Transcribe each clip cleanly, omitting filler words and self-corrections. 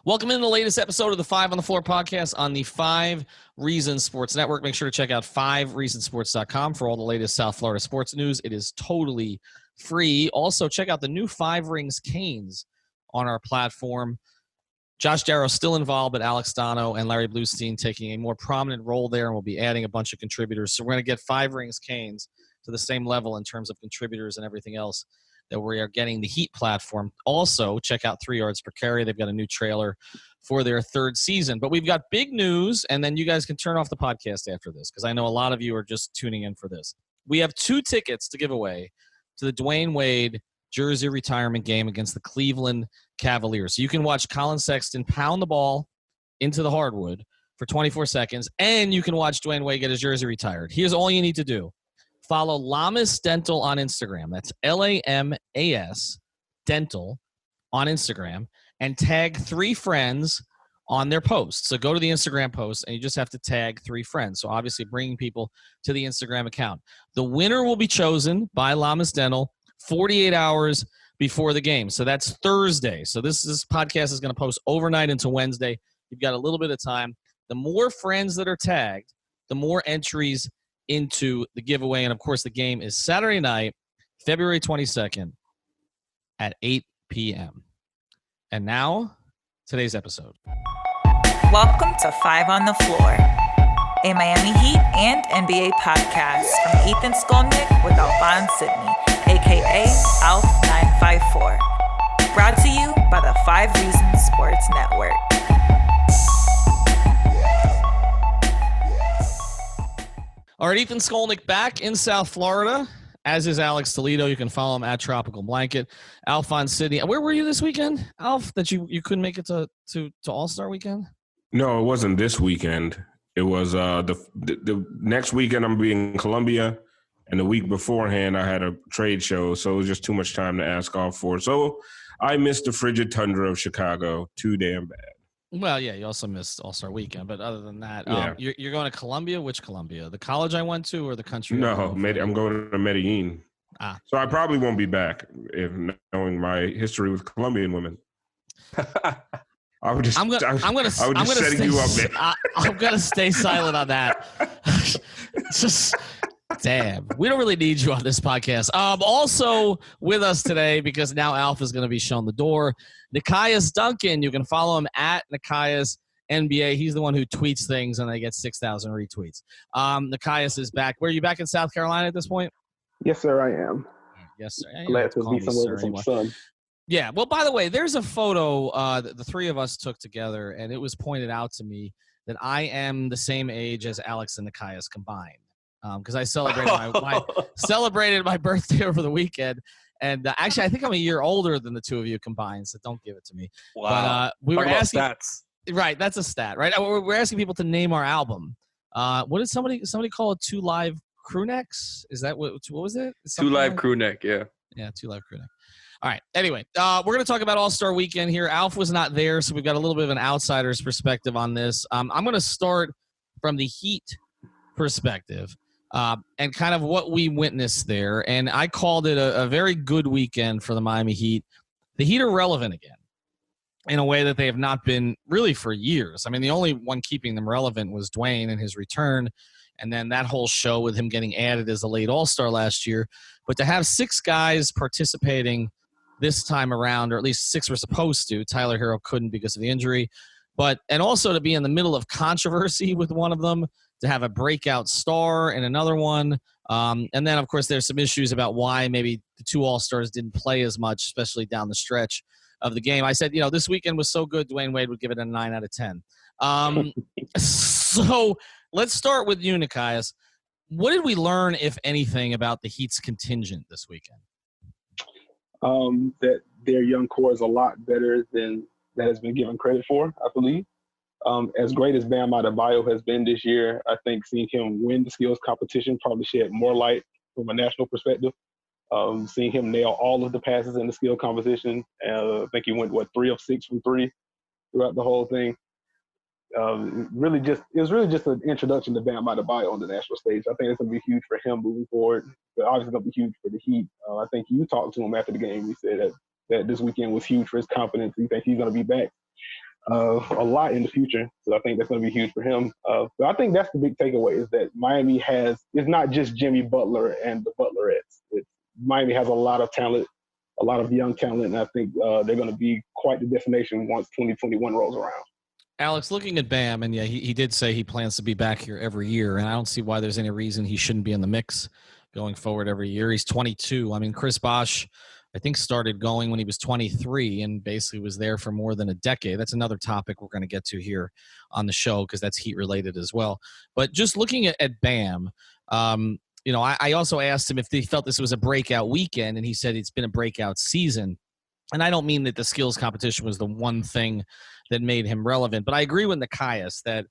Welcome in the latest episode of the 5 on the Floor podcast on the 5 Reasons Sports Network. Make sure to check out 5reasonsports.com for all the latest South Florida sports news. It is totally free. Also, check out the new 5 Rings Canes on our platform. Josh Darrow still involved, but Alex Dono and Larry Bluestein taking a more prominent role there, and we'll be adding a bunch of contributors. So we're going to get 5 Rings Canes to the same level in terms of contributors and everything else that we are getting the Heat platform. Also, check out 3 Yards Per Carry. They've got a new trailer for their 3rd season. But we've got big news, and then you guys can turn off the podcast after this because I know a lot of you are just tuning in for this. We have 2 tickets to give away to the Dwayne Wade jersey retirement game against the Cleveland Cavaliers. So you can watch Colin Sexton pound the ball into the hardwood for 24 seconds, and you can watch Dwayne Wade get his jersey retired. Here's all you need to do. Follow Lamas Dental on Instagram. That's Lamas Dental on Instagram, and tag 3 friends on their post. So go to the Instagram post, and you just have to tag 3 friends. So obviously bringing people to the Instagram account. The winner will be chosen by Lamas Dental 48 hours before the game. So that's Thursday. So this podcast is going to post overnight into Wednesday. You've got a little bit of time. The more friends that are tagged, the more entries into the giveaway. And, of course, the game is Saturday night, February 22nd at 8 p.m. And now, today's episode. Welcome to 5 on the Floor, a Miami Heat and NBA podcast from Ethan Skolnick with Alphonse Sidney, a.k.a. Alf954. Brought to you by the 5 Reasons Sports Network. All right, Ethan Skolnick back in South Florida, as is Alex Toledo. You can follow him at Tropical Blanket. Alphonse Sidney. Where were you this weekend, Alf, that you couldn't make it to All-Star weekend? No, it wasn't this weekend. It was the next weekend I'm being in Columbia, and the week beforehand I had a trade show, so it was just too much time to ask off for. So I missed the frigid tundra of Chicago. Too damn bad. Well, yeah, you also missed All-Star Weekend, but other than that, yeah. You're going to Columbia? Which Columbia? The college I went to or the country? No, I'm going to Medellin. So I probably won't be back, if knowing my history with Colombian women. I'm gonna setting you up, man. I'm going to stay silent on that. Just damn. We don't really need you on this podcast. Also with us today, because now Alf is going to be shown the door, Nekias Duncan. You can follow him at Nekias NBA. He's the one who tweets things, and they get 6,000 retweets. Nekias is back. Were you back in South Carolina at this point? Yes, sir, I am. Yes, sir. Glad to be somewhere with some sun. Yeah. Well, by the way, there's a photo that the 3 of us took together, and it was pointed out to me that I am the same age as Alex and Nekias combined. Because I celebrated my birthday over the weekend, and actually I think I'm a year older than the 2 of you combined, so don't give it to me. Wow! But we were asking stats. Right, that's a stat, right? We're asking people to name our album. What did somebody call it? 2 Live Crew Necks? Is that what was it? 2 Live Crew Neck, yeah. Yeah, 2 Live Crew Neck. All right. Anyway, we're going to talk about All-Star Weekend here. Alf was not there, so we've got a little bit of an outsider's perspective on this. I'm going to start from the Heat perspective. And kind of what we witnessed there. And I called it a very good weekend for the Miami Heat. The Heat are relevant again in a way that they have not been really for years. I mean, the only one keeping them relevant was Dwayne and his return, and then that whole show with him getting added as a late All-Star last year. But to have 6 guys participating this time around, or at least 6 were supposed to. Tyler Hero couldn't because of the injury. And also to be in the middle of controversy with one of them, to have a breakout star and another one. And then, of course, there's some issues about why maybe the 2 All-Stars didn't play as much, especially down the stretch of the game. I said, this weekend was so good, Dwayne Wade would give it a 9 out of 10. So let's start with you, Nekias. What did we learn, if anything, about the Heat's contingent this weekend? That their young core is a lot better than that has been given credit for, I believe. As great as Bam Adebayo has been this year, I think seeing him win the skills competition probably shed more light from a national perspective. Seeing him nail all of the passes in the skill competition. I think he went, 3 of 6 from 3 throughout the whole thing. It was really just an introduction to Bam Adebayo on the national stage. I think it's going to be huge for him moving forward. But obviously going to be huge for the Heat. I think you talked to him after the game. He said that this weekend was huge for his confidence. He thinks he's going to be back. a lot in the future. So I think that's going to be huge for him. But I think that's the big takeaway is that Miami it's not just Jimmy Butler and the Butlerettes. Miami has a lot of talent, a lot of young talent, and I think they're going to be quite the destination once 2021 rolls around. Alex, looking at Bam, and yeah, he did say he plans to be back here every year, and I don't see why there's any reason he shouldn't be in the mix going forward every year. He's 22. I mean, Chris Bosh, I think, started going when he was 23 and basically was there for more than a decade. That's another topic we're going to get to here on the show because that's Heat-related as well. But just looking at Bam, I also asked him if he felt this was a breakout weekend, and he said it's been a breakout season. And I don't mean that the skills competition was the one thing that made him relevant, but I agree with Nekias that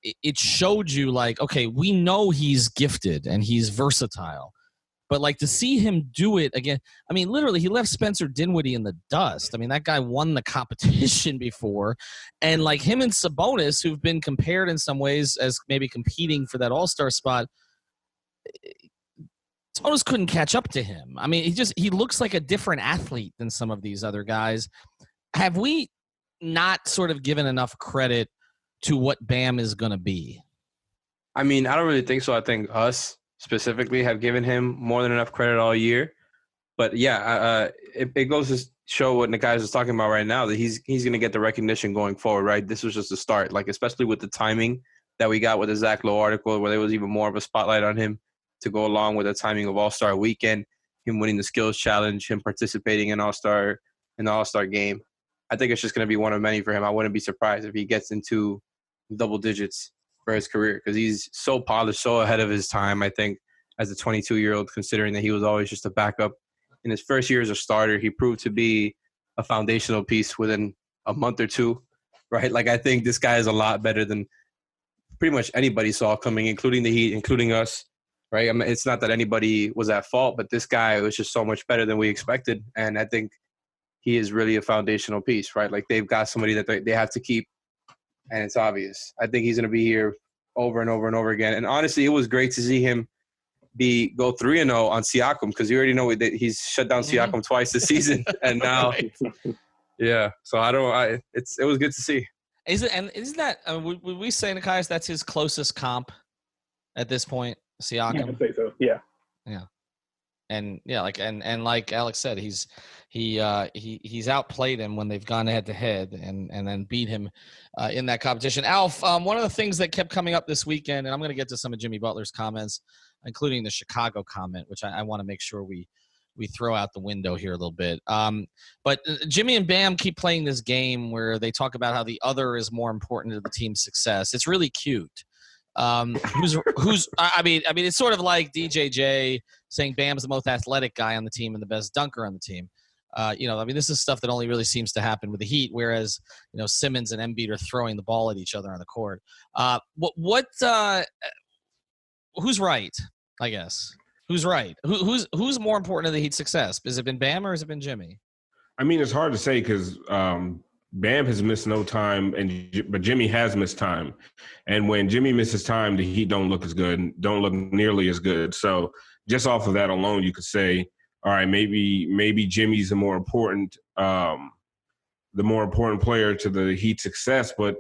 it showed you, like, okay, we know he's gifted and he's versatile, but like to see him do it again, I mean, literally, he left Spencer Dinwiddie in the dust. I mean, that guy won the competition before, and like him and Sabonis, who've been compared in some ways as maybe competing for that All-Star spot, Sabonis couldn't catch up to him. I mean, he looks like a different athlete than some of these other guys. Have we not sort of given enough credit to what Bam is going to be? I mean, I don't really think so. I think us specifically have given him more than enough credit all year. But yeah, it goes to show what Nekias is talking about right now, that he's going to get the recognition going forward, right? This was just a start, like especially with the timing that we got with the Zach Lowe article, where there was even more of a spotlight on him to go along with the timing of All-Star Weekend, him winning the skills challenge, him participating in the All-Star game. I think it's just going to be one of many for him. I wouldn't be surprised if he gets into double digits for his career, because he's so polished, so ahead of his time, I think, as a 22-year-old, considering that he was always just a backup. In his first year as a starter, he proved to be a foundational piece within a month or two, right? Like, I think this guy is a lot better than pretty much anybody saw coming, including the Heat, including us, right? I mean, it's not that anybody was at fault, but this guy was just so much better than we expected, and I think he is really a foundational piece, right? Like, they've got somebody that they have to keep, and it's obvious. I think he's going to be here over and over and over again. And honestly, it was great to see him go 3-0 on Siakam, because you already know that he's shut down Siakam twice this season, and now, yeah. So it was good to see. Isn't that would we say, Nekias, that's his closest comp at this point, Siakam? Yeah, I'd say so. Yeah. Yeah. And yeah, like like Alex said, he's outplayed him when they've gone head to head and then beat him in that competition. Alf, one of the things that kept coming up this weekend, and I'm going to get to some of Jimmy Butler's comments, including the Chicago comment, which I want to make sure we throw out the window here a little bit. But Jimmy and Bam keep playing this game where they talk about how the other is more important to the team's success. It's really cute. I mean, it's sort of like DJJ saying Bam's the most athletic guy on the team and the best dunker on the team. I mean, this is stuff that only really seems to happen with the Heat, whereas, Simmons and Embiid are throwing the ball at each other on the court. Who's right, I guess? Who's right? Who's more important to the Heat's success? Has it been Bam or has it been Jimmy? I mean, it's hard to say because Bam has missed no time, but Jimmy has missed time. And when Jimmy misses time, the Heat don't look as good, don't look nearly as good. So just off of that alone, you could say, all right, maybe Jimmy's the more important player to the Heat success. But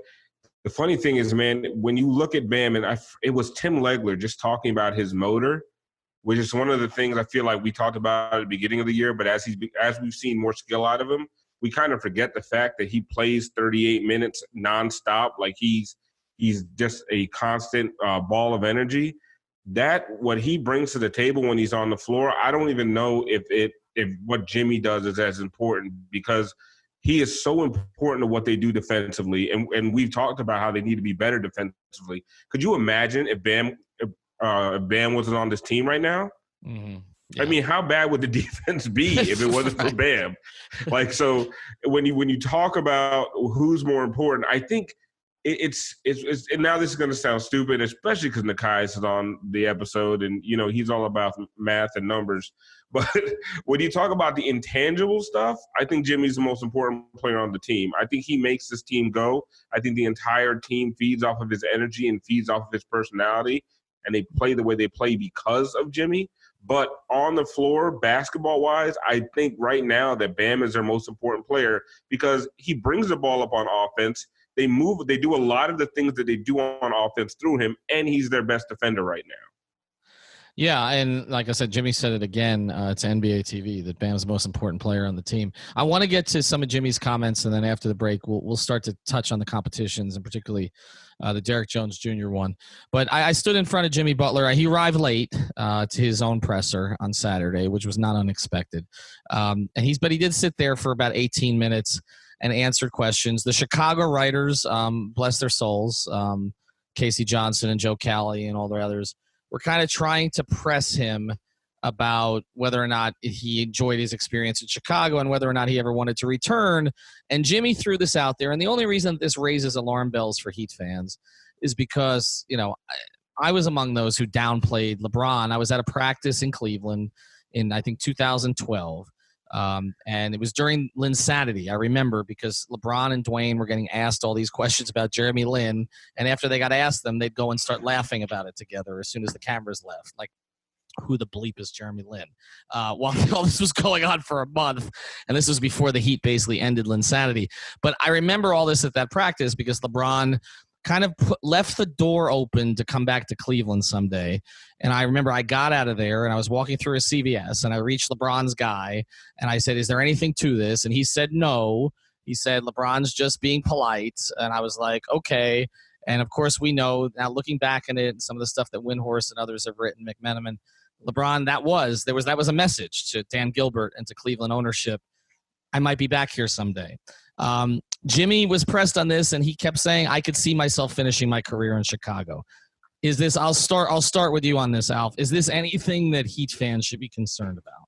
the funny thing is, man, when you look at Bam, and it was Tim Legler just talking about his motor, which is one of the things I feel like we talked about at the beginning of the year. But as we've seen more skill out of him, we kind of forget the fact that he plays 38 minutes nonstop. Like he's just a constant ball of energy. That what he brings to the table when he's on the floor, I don't even know if what Jimmy does is as important, because he is so important to what they do defensively. And we've talked about how they need to be better defensively. Could you imagine if Bam wasn't on this team right now? Mm-hmm. Yeah. I mean, how bad would the defense be if it wasn't for Bam? Like, so when you talk about who's more important, I think it's and now this is going to sound stupid, especially because Nekias is on the episode and, he's all about math and numbers. But when you talk about the intangible stuff, I think Jimmy's the most important player on the team. I think he makes this team go. I think the entire team feeds off of his energy and feeds off of his personality, and they play the way they play because of Jimmy. But on the floor, basketball-wise, I think right now that Bam is their most important player because he brings the ball up on offense. They do a lot of the things that they do on offense through him, and he's their best defender right now. Yeah, and like I said, Jimmy said it again. It's NBA TV that Bam's the most important player on the team. I want to get to some of Jimmy's comments, and then after the break, we'll start to touch on the competitions, and particularly the Derrick Jones Jr. one. But I stood in front of Jimmy Butler. He arrived late to his own presser on Saturday, which was not unexpected. But he did sit there for about 18 minutes and answered questions. The Chicago writers, bless their souls, Casey Johnson and Joe Cali and all the others, we're kind of trying to press him about whether or not he enjoyed his experience in Chicago and whether or not he ever wanted to return. And Jimmy threw this out there. And the only reason this raises alarm bells for Heat fans is because, I was among those who downplayed LeBron. I was at a practice in Cleveland in, I think, 2012. And it was during Linsanity, I remember, because LeBron and Dwayne were getting asked all these questions about Jeremy Lin. And after they got asked them, they'd go and start laughing about it together as soon as the cameras left. Like, who the bleep is Jeremy Lin? While all this was going on for a month, and this was before the Heat basically ended Linsanity. But I remember all this at that practice because LeBron kind of left the door open to come back to Cleveland someday. And I remember I got out of there and I was walking through a CVS and I reached LeBron's guy and I said, "Is there anything to this?" And he said, "No." He said, "LeBron's just being polite." And I was like, okay. And of course we know now, looking back at it and some of the stuff that Windhorst and others have written, McMenamin, LeBron, that was a message to Dan Gilbert and to Cleveland ownership. I might be back here someday. Jimmy was pressed on this, and he kept saying, "I could see myself finishing my career in Chicago." Is this? I'll start with you on this, Alf. Is this anything that Heat fans should be concerned about?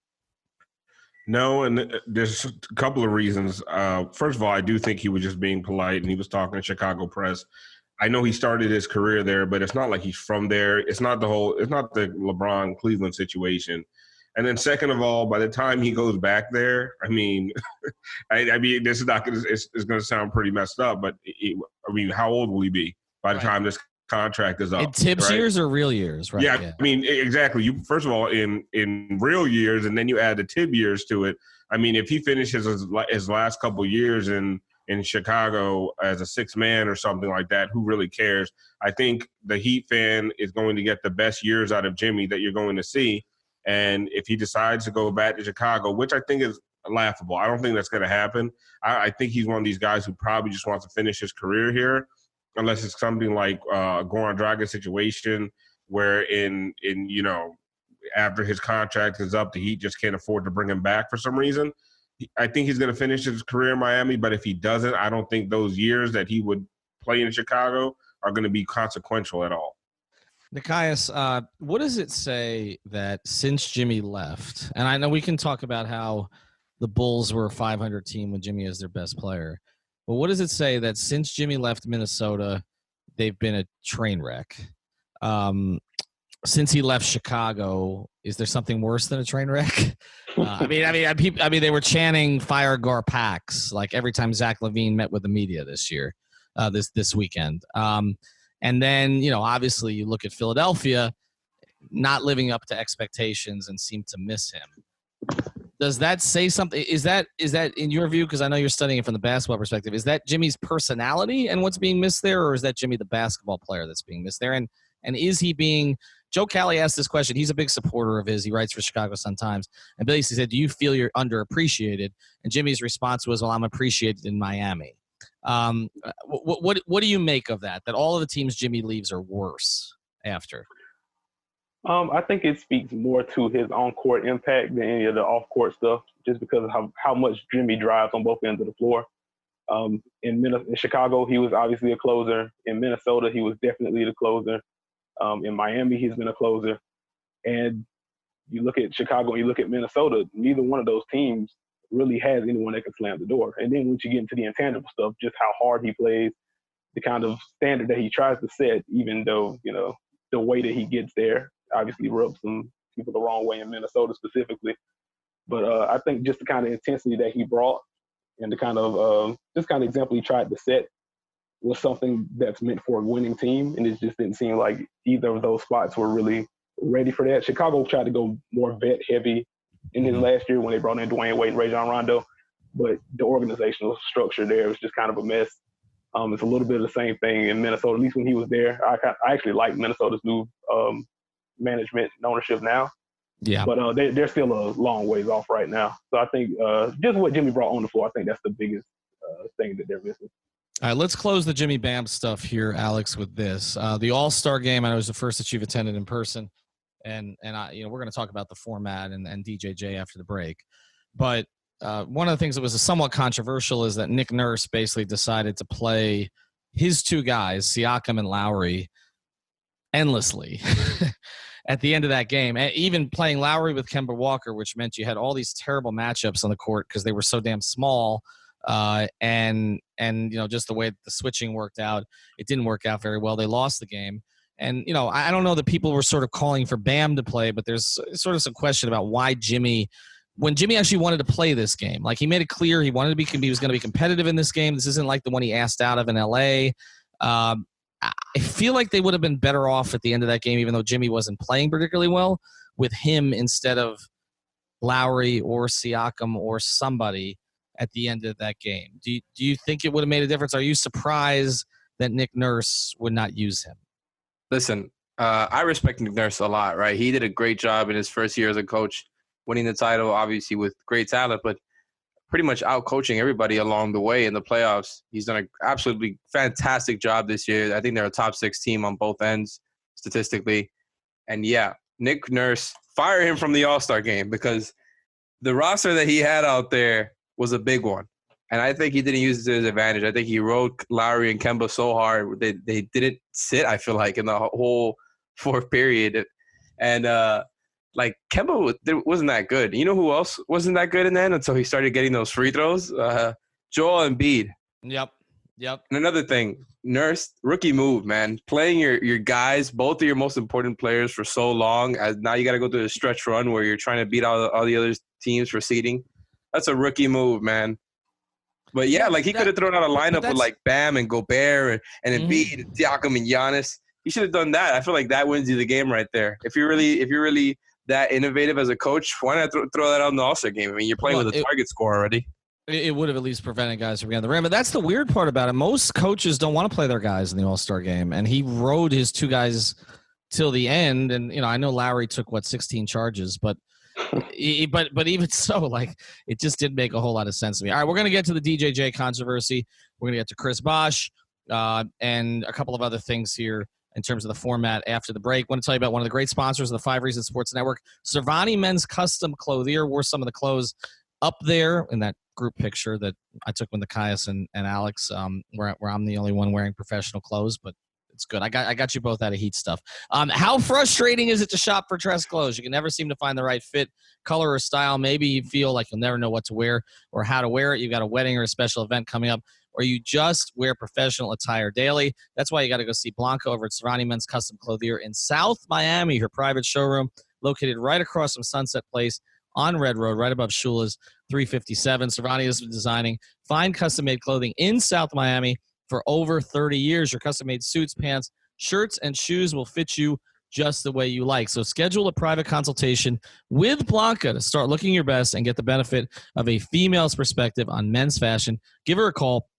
No, and there's a couple of reasons. First of all, I do think he was just being polite, and he was talking to Chicago press. I know he started his career there, but it's not like he's from there. It's not the LeBron Cleveland situation. And then second of all, by the time he goes back there, I mean, this is it's going to sound pretty messed up, but how old will he be by the time this contract is up? In Tibbs years or real years, right? Yeah, I mean, exactly. You first of all, in real years, and then you add the Tibb years to it. I mean, if he finishes his last couple of years in Chicago as a sixth man or something like that, who really cares? I think the Heat fan is going to get the best years out of Jimmy that you're going to see. And if he decides to go back to Chicago, which I think is laughable, I don't think that's going to happen. I think he's one of these guys who probably just wants to finish his career here, unless it's something like a Goran Dragic situation where after his contract is up, the Heat just can't afford to bring him back for some reason. I think he's going to finish his career in Miami, but if he doesn't, I don't think those years that he would play in Chicago are going to be consequential at all. Nekias, what does it say that since Jimmy left, and I know we can talk about how the Bulls were a 500 team when Jimmy is their best player, but what does it say that since Jimmy left Minnesota, they've been a train wreck? Since he left Chicago, is there something worse than a train wreck? I mean, they were chanting "Fire Gar Pax" like every time Zach LaVine met with the media this year, this weekend. And then, obviously you look at Philadelphia not living up to expectations and seem to miss him. Does that say something? Is that in your view, because I know you're studying it from the basketball perspective, is that Jimmy's personality and what's being missed there, or is that Jimmy the basketball player that's being missed there? And is he being – Joe Cali asked this question. He's a big supporter of his. He writes for Chicago Sun-Times. And basically said, "Do you feel you're underappreciated?" And Jimmy's response was, "Well, I'm appreciated in Miami." What do you make of that? That all of the teams Jimmy leaves are worse after? I think it speaks more to his on-court impact than any of the off-court stuff, just because of how much Jimmy drives on both ends of the floor. In Chicago, he was obviously a closer. In Minnesota, he was definitely the closer. In Miami, he's been a closer. And you look at Chicago and you look at Minnesota, neither one of those teams really has anyone that can slam the door. And then once you get into the intangible stuff, just how hard he plays, the kind of standard that he tries to set, even though, the way that he gets there obviously rubs some people the wrong way in Minnesota specifically. But I think just the kind of intensity that he brought and the kind of example he tried to set was something that's meant for a winning team. And it just didn't seem like either of those spots were really ready for that. Chicago tried to go more vet heavy in his last year when they brought in Dwayne Wade and Rajon Rondo, but the organizational structure there was just kind of a mess. It's a little bit of the same thing in Minnesota. At least when he was there, I actually like Minnesota's new management and ownership now. Yeah, but they're still a long ways off right now. So I think just what Jimmy brought on the floor, I think that's the biggest thing that they're missing. All right, let's close the Jimmy Bam stuff here, Alex, with this. The All-Star game, I know, is the first that you've attended in person, and we're going to talk about the format and DJJ after the break. But one of the things that was somewhat controversial is that Nick Nurse basically decided to play his two guys, Siakam and Lowry, endlessly at the end of that game. And even playing Lowry with Kemba Walker, which meant you had all these terrible matchups on the court because they were so damn small. And just the way the switching worked out, it didn't work out very well. They lost the game. And, I don't know that people were sort of calling for Bam to play, but there's sort of some question about why when Jimmy actually wanted to play this game, like he made it clear he was going to be competitive in this game. This isn't like the one he asked out of in LA. I feel like they would have been better off at the end of that game, even though Jimmy wasn't playing particularly well, with him instead of Lowry or Siakam or somebody at the end of that game. Do you think it would have made a difference? Are you surprised that Nick Nurse would not use him? Listen, I respect Nick Nurse a lot, right? He did a great job in his first year as a coach, winning the title, obviously with great talent, but pretty much out-coaching everybody along the way in the playoffs. He's done an absolutely fantastic job this year. I think they're a top 6 team on both ends statistically. And, yeah, Nick Nurse, fire him from the All-Star game because the roster that he had out there was a big one. And I think he didn't use it to his advantage. I think he rode Lowry and Kemba so hard. They didn't sit, I feel like, in the whole fourth period. And, Kemba wasn't that good. You know who else wasn't that good in that until he started getting those free throws? Joel Embiid. Yep. And another thing, Nurse, rookie move, man. Playing your guys, both of your most important players for so long, as now you got to go through a stretch run where you're trying to beat all the other teams for seeding. That's a rookie move, man. But, yeah, he could have thrown out a lineup with, Bam and Gobert and Embiid and Siakam and Giannis. He should have done that. I feel like that wins you the game right there. If you're really that innovative as a coach, why not throw that out in the All-Star game? I mean, you're playing with a target score already. It would have at least prevented guys from getting the rim. But that's the weird part about it. Most coaches don't want to play their guys in the All-Star game, and he rode his two guys till the end. And, I know Lowry took, 16 charges, but even so, it just didn't make a whole lot of sense to me. All right, we're going to get to the DJJ controversy. We're going to get to Chris Bosh and a couple of other things here in terms of the format after the break. I want to tell you about one of the great sponsors of the 5 Reasons Sports Network. Servani Men's Custom Clothier wore some of the clothes up there in that group picture that I took with Nekias and Alex, where I'm the only one wearing professional clothes, but it's good. I got you both out of heat stuff. How frustrating is it to shop for dress clothes? You can never seem to find the right fit, color, or style. Maybe you feel like you'll never know what to wear or how to wear it. You've got a wedding or a special event coming up, or you just wear professional attire daily. That's why you got to go see Blanca over at Serrani Men's Custom Clothier in South Miami, her private showroom located right across from Sunset Place on Red Road, right above Shula's 357. Serrani has been designing fine custom-made clothing in South Miami for over 30 years. Your custom-made suits, pants, shirts, and shoes will fit you just the way you like. So schedule a private consultation with Blanca to start looking your best and get the benefit of a female's perspective on men's fashion. Give her a call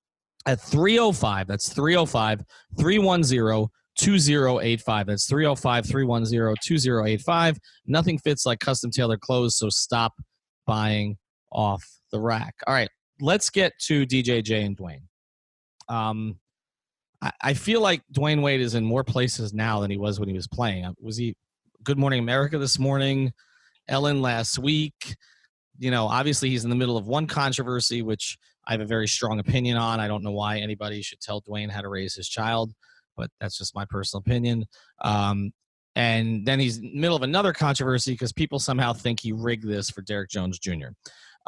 at 305. That's 305-310-2085. That's 305-310-2085. Nothing fits like custom-tailored clothes, so stop buying off the rack. All right, let's get to DJJ and Dwayne. I feel like Dwayne Wade is in more places now than he was when he was playing. Was he Good Morning America this morning, Ellen last week? Obviously he's in the middle of one controversy, which I have a very strong opinion on. I don't know why anybody should tell Dwayne how to raise his child, but that's just my personal opinion. And then he's in the middle of another controversy because people somehow think he rigged this for Derrick Jones Jr.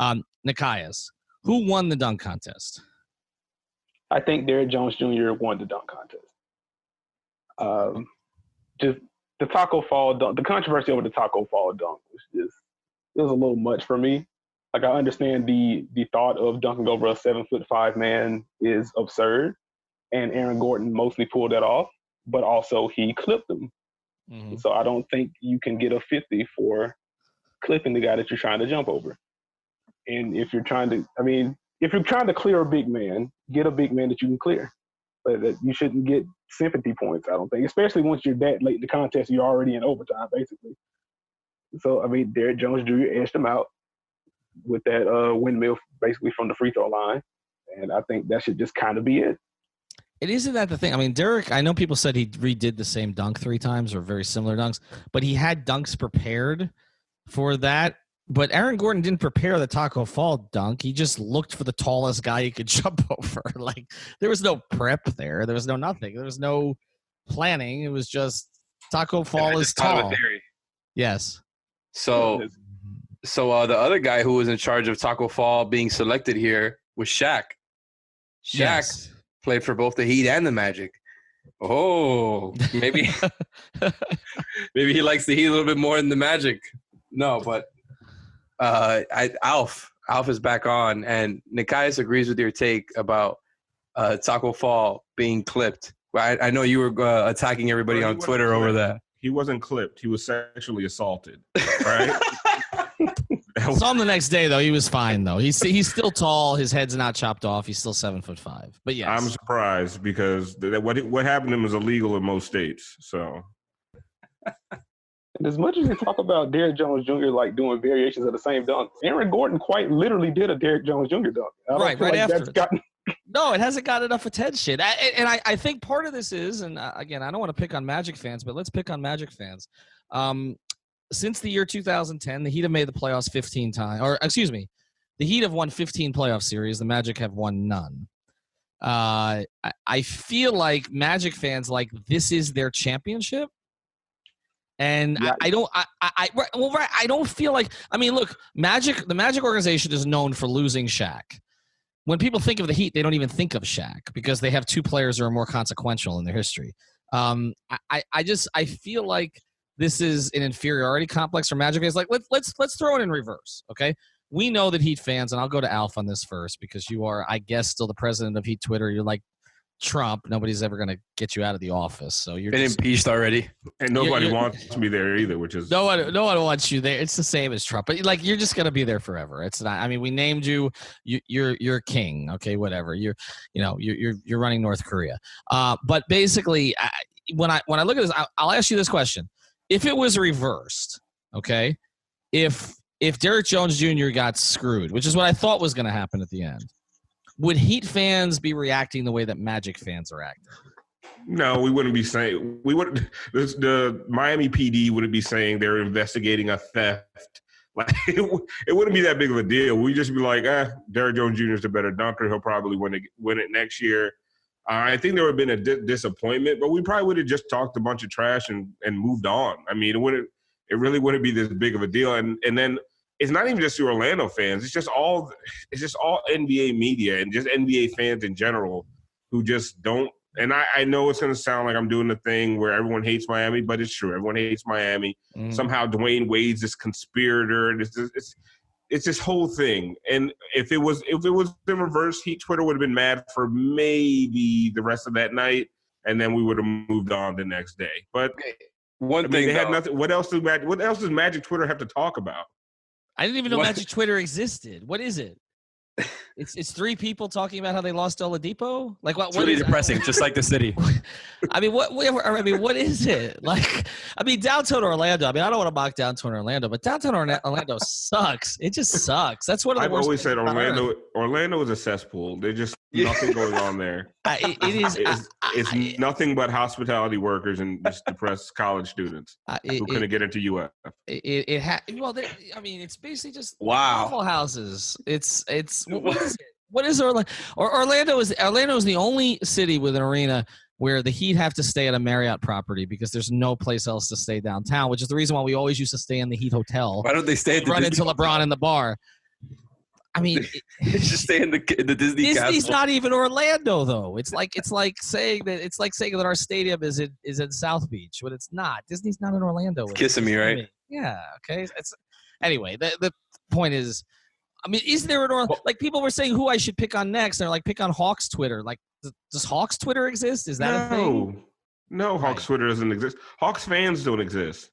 Nekias, who won the dunk contest? I think Derrick Jones Jr. won the dunk contest. Just the Taco Fall dunk, the controversy over the Taco Fall dunk it was a little much for me. I understand the thought of dunking over a 7'5" man is absurd, and Aaron Gordon mostly pulled that off, but also he clipped him. Mm-hmm. So I don't think you can get a 50 for clipping the guy that you're trying to jump over. And if you're trying to clear a big man, get a big man that you can clear. But that you shouldn't get sympathy points, I don't think, especially once you're that late in the contest, you're already in overtime, basically. So, Derrick Jones Jr. edged him out with that windmill basically from the free throw line. And I think that should just kind of be it. It isn't that the thing. Derrick, I know people said he redid the same dunk 3 times or very similar dunks, but he had dunks prepared for that. But Aaron Gordon didn't prepare the Taco Fall dunk. He just looked for the tallest guy he could jump over. Like, there was no prep there. There was no nothing. There was no planning. It was just Taco Fall is tall. Kind of a theory. Yes. So the other guy who was in charge of Taco Fall being selected here was Shaq. Shaq played for both the Heat and the Magic. Oh, maybe maybe he likes the Heat a little bit more than the Magic. No, but Alf is back on, and Nekias agrees with your take about Taco Fall being clipped. I know you were attacking everybody on Twitter over that. He wasn't clipped. He was sexually assaulted, right? Saw him the next day, though. He was fine, though. He's still tall. His head's not chopped off. He's still 7'5". But yes, I'm surprised because what happened to him is illegal in most states. So, and as much as we talk about Derrick Jones Jr. like doing variations of the same dunk, Aaron Gordon quite literally did a Derrick Jones Jr. dunk. Right after. No, it hasn't got enough attention. I think part of this is, and again, I don't want to pick on Magic fans, but let's pick on Magic fans. Since the year 2010, the Heat have made the playoffs 15 times. Or, excuse me, the Heat have won 15 playoff series. The Magic have won none. I feel like Magic fans, like, this is their championship. And yeah. I don't feel like – look, the Magic organization is known for losing Shaq. When people think of the Heat, they don't even think of Shaq because they have 2 players that are more consequential in their history. I feel like this is an inferiority complex for Magic fans. Like, let's throw it in reverse, okay? We know that Heat fans, and I'll go to Alf on this first because you are, I guess, still the president of Heat Twitter. You're like Trump. Nobody's ever going to get you out of the office. So you're been impeached already. And nobody wants me there either, which is... No one wants you there. It's the same as Trump. But, like, you're just going to be there forever. It's not... we named you. You're king, okay, whatever. You're running North Korea. But basically, when I look at this, I'll ask you this question. If it was reversed, okay, if Derrick Jones Jr. got screwed, which is what I thought was going to happen at the end, would Heat fans be reacting the way that Magic fans are acting? No, we wouldn't be saying – the Miami PD wouldn't be saying they're investigating a theft. Like, it wouldn't be that big of a deal. We'd just be like, Derrick Jones Jr. is the better dunker. He'll probably win it next year. I think there would have been a disappointment, but we probably would have just talked a bunch of trash and moved on. It really wouldn't be this big of a deal. And then it's not even just the Orlando fans. It's just all NBA media and just NBA fans in general who just don't. And I know it's going to sound like I'm doing the thing where everyone hates Miami, but it's true. Everyone hates Miami. Mm. Somehow Dwayne Wade's this conspirator. And it's this whole thing. And if it was in reverse, Heat Twitter would have been mad for maybe the rest of that night, and then we would have moved on the next day. But they had nothing. What else does Magic Twitter have to talk about? I didn't even know Magic Twitter existed. What is it? It's 3 people talking about how they lost Oladipo. Like what? It's really depressing, just like the city. What is it? Like, downtown Orlando. I don't want to mock downtown Orlando, but downtown Orlando sucks. It just sucks. That's what I've always said. Orlando is a cesspool. There's just nothing going on there. It's nothing but hospitality workers and just depressed college students who couldn't get into UF. It's basically just Waffle Houses. It's what is Orlando? Orlando is the only city with an arena where the Heat have to stay at a Marriott property because there's no place else to stay downtown, which is the reason why we always used to stay in the Heat Hotel. Why don't they stay at the run into LeBron in the bar? Just stay in the Disney Disney's castle. Not even Orlando though. It's like saying that our stadium is in South Beach, but it's not. Disney's not in Orlando. It's kissing me, right? Yeah. Okay. Anyway. The point is, is there an Orlando? Like, people were saying who I should pick on next. They're like, pick on Hawks Twitter. Like, does Hawks Twitter exist? Is that a thing? No, Hawks Twitter doesn't exist. Hawks fans don't exist.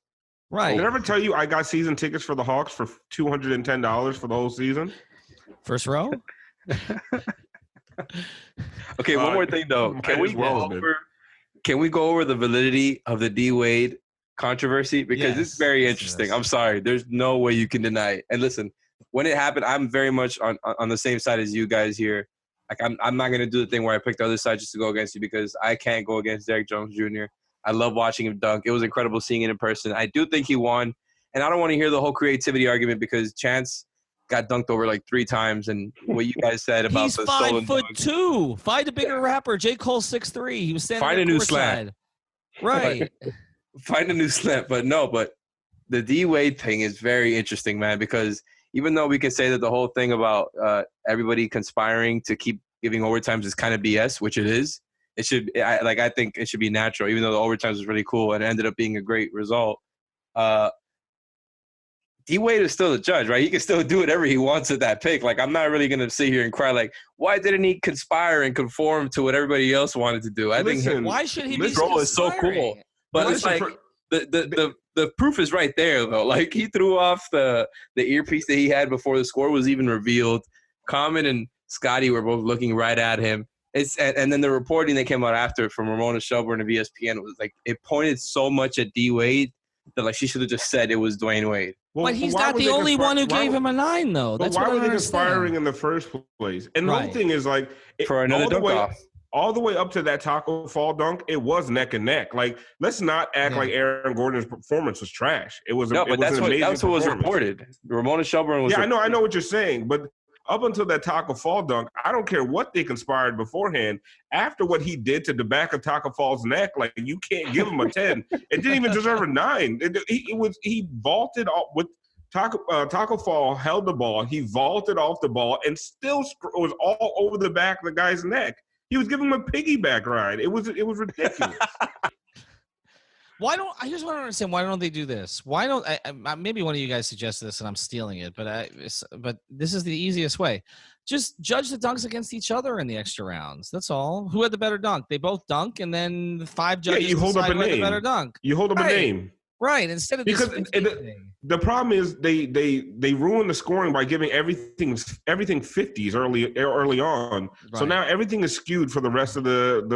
Right. Did I ever tell you I got season tickets for the Hawks for $210 for the whole season? First row? Okay, one more thing though. Can we go over the validity of the D Wade controversy? Because it's very interesting. I'm sorry. There's no way you can deny it. And listen, when it happened, I'm very much on the same side as you guys here. Like I'm not gonna do the thing where I pick the other side just to go against you, because I can't go against Derrick Jones Jr. I love watching him dunk. It was incredible seeing it in person. I do think he won, and I don't want to hear the whole creativity argument because Chance got dunked over like 3 times, and what you guys said about he's the stolen dunk. 5'2". Find a bigger rapper. J. Cole's 6'3". He was standing. Find a new slant. Right. Find a new slant, but the D Wade thing is very interesting, man, because even though we can say that the whole thing about everybody conspiring to keep giving overtimes is kind of BS, which it is, I think it should be natural, even though the overtimes was really cool and it ended up being a great result. D Wade is still the judge, right? He can still do whatever he wants at that pick. Like, I'm not really going to sit here and cry like, why didn't he conspire and conform to what everybody else wanted to do? Why should he be this role is so cool. But it's like the proof is right there, though. Like, he threw off the earpiece that he had before the score was even revealed. Common and Scotty were both looking right at him. And then the reporting that came out after from Ramona Shelburne of ESPN was like, it pointed so much at D Wade that like she should have just said it was Dwayne Wade. Well, but he's not the only one who gave him a 9, though. That's why why were they conspiring in the first place? And the whole thing is like, for another dunk off. All the way up to that Taco Fall dunk, it was neck and neck. Like, let's not act like Aaron Gordon's performance was trash. It was. No, but that's what was reported. Ramona Shelburne was. Yeah, I know what you're saying, but up until that Taco Fall dunk, I don't care what they conspired beforehand. After what he did to the back of Taco Fall's neck, like, you can't give him a 10. It didn't even deserve a 9. He vaulted off with Taco Fall held the ball. He vaulted off the ball and still was all over the back of the guy's neck. He was giving him a piggyback ride. It was ridiculous. I just want to understand, why don't they do this? Why don't maybe one of you guys suggested this and I'm stealing it, but this is the easiest way. Just judge the dunks against each other in the extra rounds. That's all. Who had the better dunk? They both dunk, and then the 5 judges you hold up a decide who had name. the better dunk. You hold up a name. Right, instead of because the problem is they ruin the scoring by giving everything 50s early on. Right. So now everything is skewed for the rest of the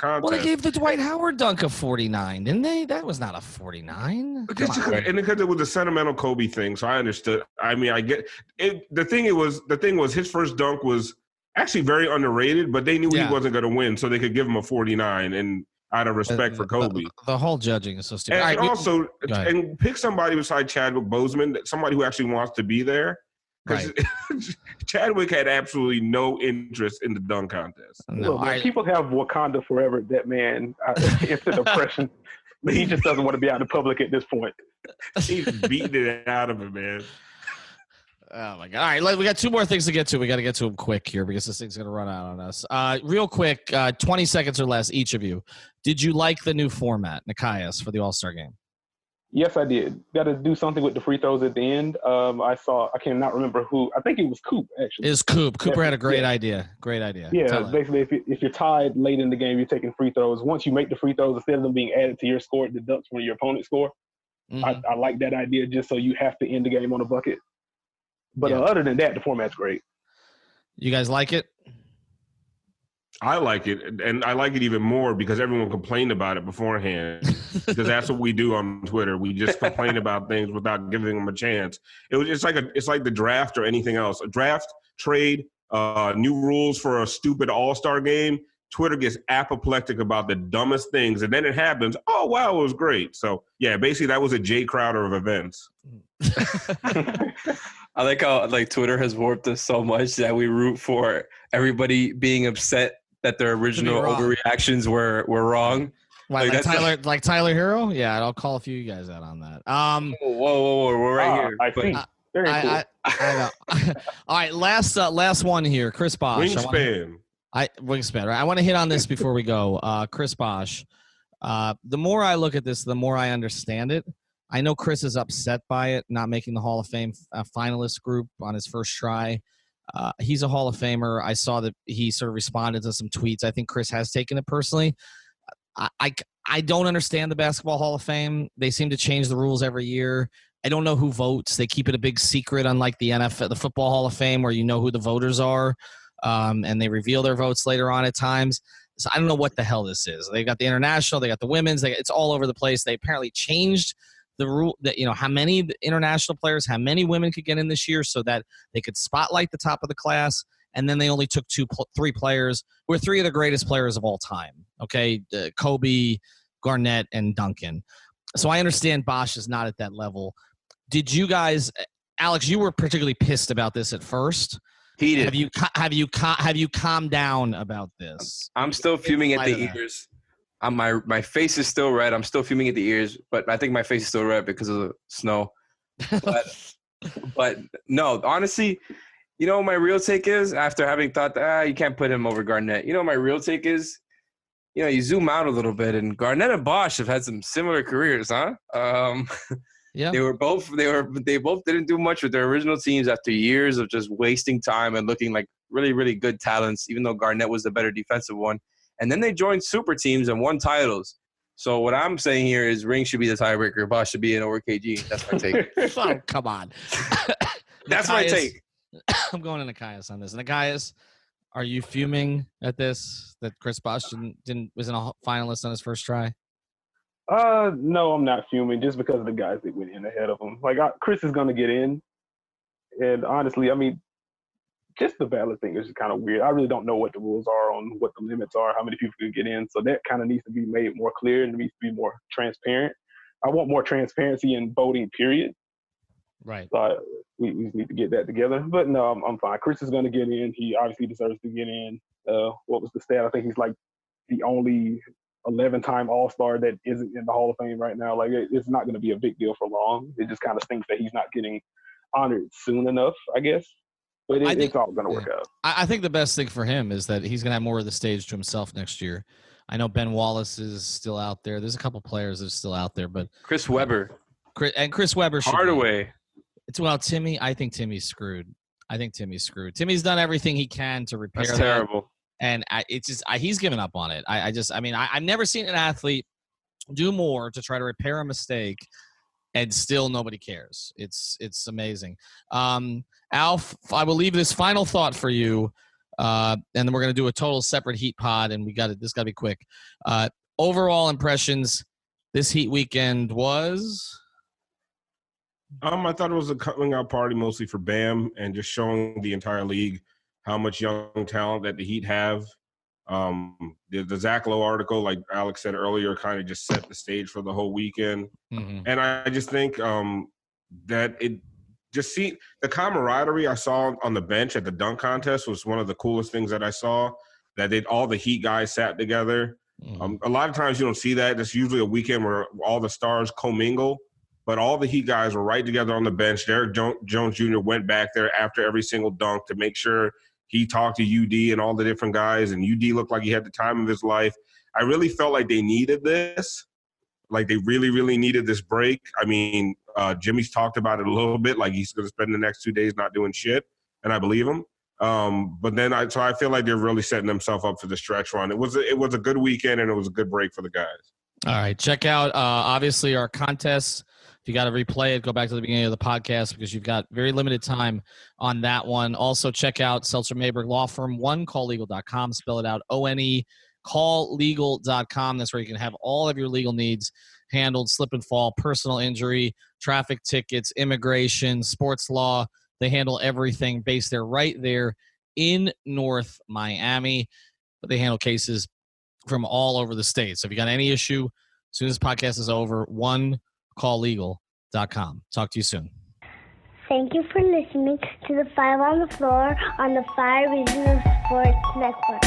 contest. Well, they gave the Dwight Howard dunk a 49, didn't they? That was not a 49. Because it was a sentimental Kobe thing, so I understood. I mean, I get it. The thing was his first dunk was actually very underrated, but they knew he wasn't going to win, so they could give him a 49 and. Out of respect for Kobe. The whole judging is so stupid. And pick somebody beside Chadwick Boseman, somebody who actually wants to be there. Because Chadwick had absolutely no interest in the dunk contest. People have Wakanda forever. That man, instant depression. But he just doesn't want to be out in public at this point. He's beating it out of him, man. Oh, my God. All right, we got 2 more things to get to. We got to get to them quick here because this thing's going to run out on us. Real quick, 20 seconds or less, each of you. Did you like the new format, Nekias, for the All-Star game? Yes, I did. Got to do something with the free throws at the end. I cannot remember who. I think it was Coop, actually. It was Coop. Cooper had a great idea. Great idea. Yeah, basically, if you're tied late in the game, you're taking free throws. Once you make the free throws, instead of them being added to your score, it deducts from your opponent's score. Mm-hmm. I like that idea just so you have to end the game on a bucket. But other than that, the format's great. You guys like it? I like it, and I like it even more because everyone complained about it beforehand. Because that's what we do on Twitter. We just complain about things without giving them a chance. It's like the draft or anything else. A draft, trade, new rules for a stupid All-Star game. Twitter gets apoplectic about the dumbest things, and then it happens. Oh, wow, it was great. So, yeah, basically that was a Jay Crowder of events. I like how Twitter has warped us so much that we root for everybody being upset that their original overreactions were wrong. Like Tyler Hero? Yeah, I'll call a few of you guys out on that. Whoa, we're right here. I see. Very cool. I know. All right, last one here. Chris Bosh. Wingspan, right? I want to hit on this before we go. Chris Bosh. The more I look at this, the more I understand it. I know Chris is upset by it, not making the Hall of Fame finalist group on his first try. He's a Hall of Famer. I saw that he sort of responded to some tweets. I think Chris has taken it personally. I don't understand the Basketball Hall of Fame. They seem to change the rules every year. I don't know who votes. They keep it a big secret, unlike the NFL, the Football Hall of Fame, where you know who the voters are, and they reveal their votes later on at times. So I don't know what the hell this is. They got the international, they got the women's, it's all over the place. They apparently changed the rule that, how many international players, how many women could get in this year so that they could spotlight the top of the class. And then they only took three players who are three of the greatest players of all time. Okay. Kobe, Garnett, and Duncan. So I understand Bosh is not at that level. Did you guys, Alex, you were particularly pissed about this at first. Heated. Have you calmed down about this? I'm still fuming at the ears. My face is still red. I'm still fuming at the ears, but I think my face is still red because of the snow. But no, honestly, my real take is, after having thought that you can't put him over Garnett. My real take is, you zoom out a little bit, and Garnett and Bosh have had some similar careers, huh? Yeah. They both didn't do much with their original teams after years of just wasting time and looking like really, really good talents, even though Garnett was the better defensive one. And then they joined super teams and won titles. So what I'm saying here is Ring should be the tiebreaker. Bosh should be in over KG. That's my take. Oh, come on. That's my take. I'm going to Nekias on this. Nekias, are you fuming at this, that Chris Bosh wasn't a finalist on his first try? No, I'm not fuming, just because of the guys that went in ahead of him. Chris is going to get in. And honestly, just the ballot thing is just kind of weird. I really don't know what the rules are on what the limits are, how many people can get in. So that kind of needs to be made more clear and needs to be more transparent. I want more transparency in voting, period. Right. So we need to get that together. But no, I'm fine. Chris is going to get in. He obviously deserves to get in. What was the stat? I think he's like the only 11-time All-Star that isn't in the Hall of Fame right now. It's not going to be a big deal for long. It just kind of stinks that he's not getting honored soon enough, I guess. But it's all going to work out. I think the best thing for him is that he's going to have more of the stage to himself next year. I know Ben Wallace is still out there. There's a couple players that are still out there, but Chris Webber. Chris Webber should Hardaway. Timmy. I think Timmy's screwed. Timmy's done everything he can to repair that. That's terrible. And he's given up on it. I've never seen an athlete do more to try to repair a mistake, and still nobody cares. It's amazing. Alf, I will leave this final thought for you, and then we're going to do a total separate Heat pod, and this got to be quick. Overall impressions this Heat weekend was? I thought it was a coming out party mostly for Bam, and just showing the entire league how much young talent that the Heat have. The Zach Lowe article, like Alex said earlier, kind of just set the stage for the whole weekend. Mm-hmm. And I just think that it just the camaraderie I saw on the bench at the dunk contest was one of the coolest things that I saw, that all the Heat guys sat together. Mm-hmm. A lot of times you don't see that. It's usually a weekend where all the stars commingle, but all the Heat guys were right together on the bench. Derrick Jones Jr. went back there after every single dunk to make sure he talked to UD and all the different guys, and UD looked like he had the time of his life. I really felt like they needed this. Like, they really, really needed this break. Jimmy's talked about it a little bit, like he's going to spend the next 2 days not doing shit, and I believe him. But then I feel like they're really setting themselves up for the stretch run. It was a good weekend, and it was a good break for the guys. All right, check out obviously our contests. If you got to replay it, go back to the beginning of the podcast, because you've got very limited time on that one. Also, check out Seltzer Mayberg Law Firm, onecalllegal.com. Spell it out, O-N-E, calllegal.com. That's where you can have all of your legal needs handled: slip and fall, personal injury, traffic tickets, immigration, sports law. They handle everything based there, right there in North Miami. But they handle cases from all over the state. So if you got any issue, as soon as this podcast is over, onecalllegal.com. Talk to you soon. Thank you for listening to the 5 on the Floor on the 5 Reasons Sports Network.